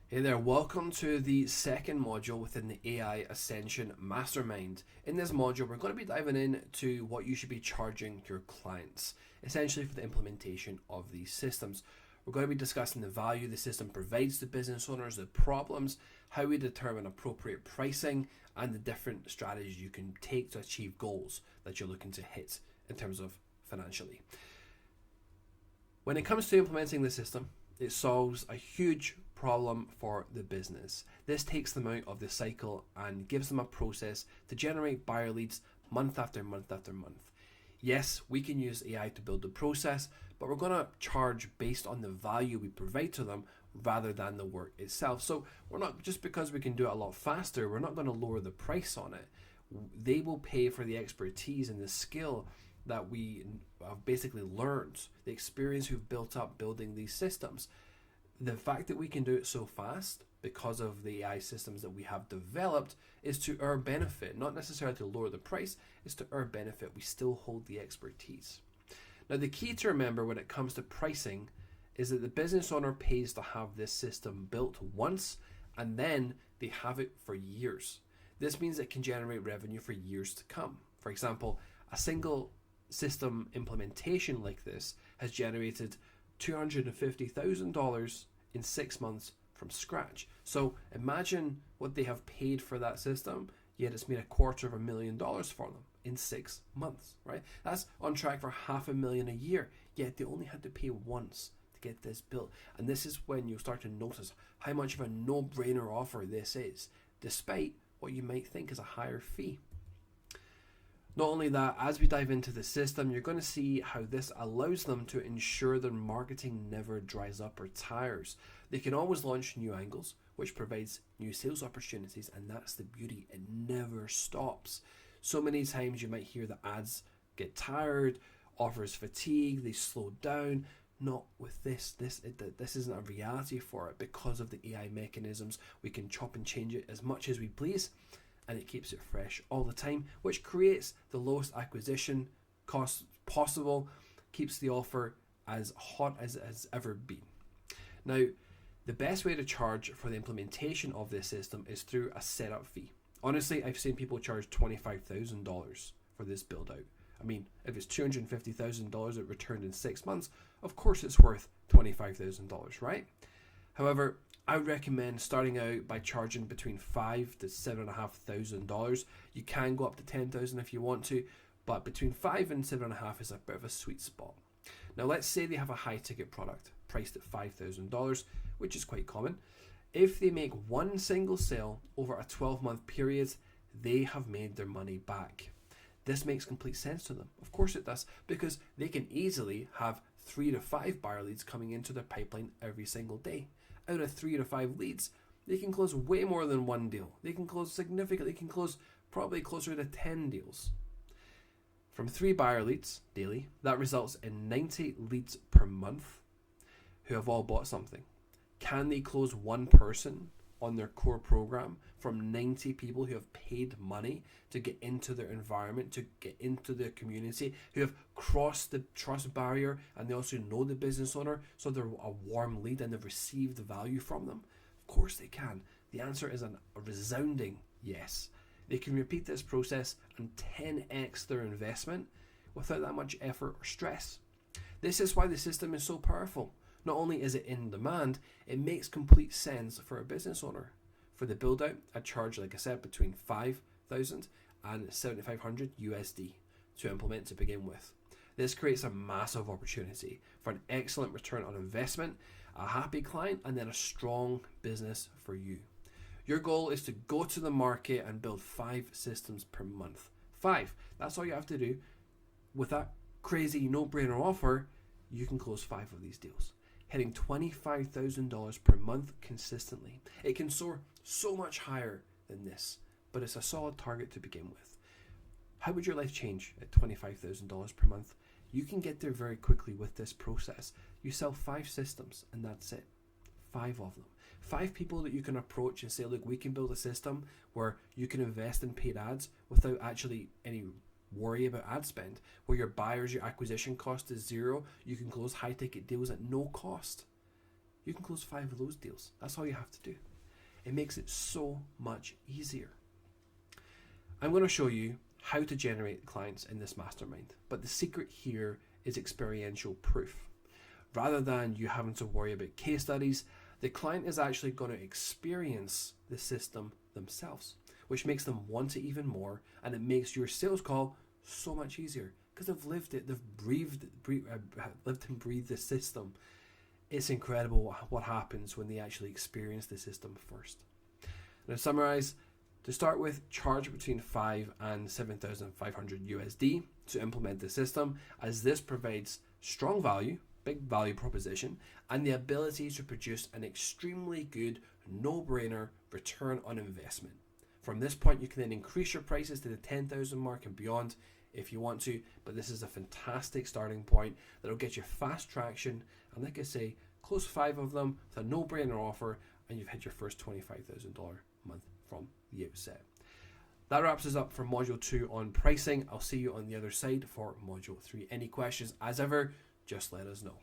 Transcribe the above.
Hey there, welcome to the second module within the AI Ascension Mastermind. In this module, we're going to be diving into what you should be charging your clients, essentially for the implementation of these systems. We're going to be discussing the value the system provides to business owners, the problems, how we determine appropriate pricing, and the different strategies you can take to achieve goals that you're looking to hit in terms of financially. When it comes to implementing the system, it solves a huge problem for the business. This takes them out of the cycle and gives them a process to generate buyer leads month after month after month. Yes, we can use AI to build the process, but we're going to charge based on the value we provide to them rather than the work itself. So we're not, just because we can do it a lot faster, we're not going to lower the price on it. They will pay for the expertise and the skill that we have basically learned, the experience we've built up building these systems. The fact that we can do it so fast because of the AI systems that we have developed is to our benefit, not necessarily to lower the price, it's to our benefit. We still hold the expertise. Now, the key to remember when it comes to pricing is that the business owner pays to have this system built once and then they have it for years. This means it can generate revenue for years to come. For example, a single system implementation like this has generated $250,000 in 6 months from scratch. So imagine what they have paid for that system, yet it's made $250,000 for them in 6 months, right? That's on track for $500,000 a year, yet they only had to pay once to get this built. And this is when you'll start to notice how much of a no-brainer offer this is, despite what you might think is a higher fee. Not only that, as we dive into the system, you're going to see how this allows them to ensure their marketing never dries up or tires. They can always launch new angles, which provides new sales opportunities, and that's the beauty. It never stops. So many times you might hear the ads get tired, offers fatigue, they slow down. Not with this. This isn't a reality for it because of the AI mechanisms. We can chop and change it as much as we please, and it keeps it fresh all the time, which creates the lowest acquisition costs possible, keeps the offer as hot as it has ever been. Now, the best way to charge for the implementation of this system is through a setup fee. Honestly, I've seen people charge $25,000 for this build out. I mean, if it's $250,000 it returned in 6 months, of course it's worth $25,000, right? However, I would recommend starting out by charging between $5,000 to $7,500. You can go up to $10,000 if you want to, but between $5,000 and $7,500 is a bit of a sweet spot. Now, let's say they have a high ticket product priced at $5,000, which is quite common. If they make one single sale over a 12-month period, they have made their money back. This makes complete sense to them. Of course it does, because they can easily have 3 to 5 buyer leads coming into their pipeline every single day. Out of 3 to 5 leads, they can close way more than one deal. They can close significantly, they can close probably closer to 10 deals. From 3 buyer leads daily, that results in 90 leads per month who have all bought something. Can they close one person on their core program from 90 people who have paid money to get into their environment, to get into their community, who have crossed the trust barrier and they also know the business owner, so they're a warm lead and they've received the value from them? Of course they can. The answer is a resounding yes. They can repeat this process and 10x their investment without that much effort or stress. This is why the system is so powerful. Not only is it in demand, it makes complete sense for a business owner. For the build out, I charge, like I said, between $5,000 and $7,500 USD to implement to begin with. This creates a massive opportunity for an excellent return on investment, a happy client, and then a strong business for you. Your goal is to go to the market and build 5 systems per month. 5. That's all you have to do. With that crazy no-brainer offer, you can close 5 of these deals, hitting $25,000 per month consistently. It can soar so much higher than this, but it's a solid target to begin with. How would your life change at $25,000 per month? You can get there very quickly with this process. You sell 5 systems and that's it. 5 of them. 5 people that you can approach and say, look, we can build a system where you can invest in paid ads without actually any worry about ad spend, where your buyers, your acquisition cost is 0. You can close high ticket deals at no cost. you can close 5 of those deals. That's all you have to do. It makes it so much easier. I'm going to show you how to generate clients in this mastermind, but the secret here is experiential proof. Rather than you having to worry about case studies, the client is actually going to experience the system themselves, which makes them want it even more, and it makes your sales call so much easier because they've lived it, they've lived and breathed the system. It's incredible what happens when they actually experience the system first. Now, to summarize, to start with, charge between 5 and 7,500 USD to implement the system, as this provides strong value, big value proposition, and the ability to produce an extremely good, no-brainer return on investment. From this point, you can then increase your prices to the 10,000 mark and beyond if you want to, but this is a fantastic starting point that will get you fast traction, and like I say, close 5 of them with a no-brainer offer, and you've hit your first $25,000 a month from the outset. That wraps us up for Module 2 on pricing. I'll see you on the other side for Module 3. Any questions, as ever, just let us know.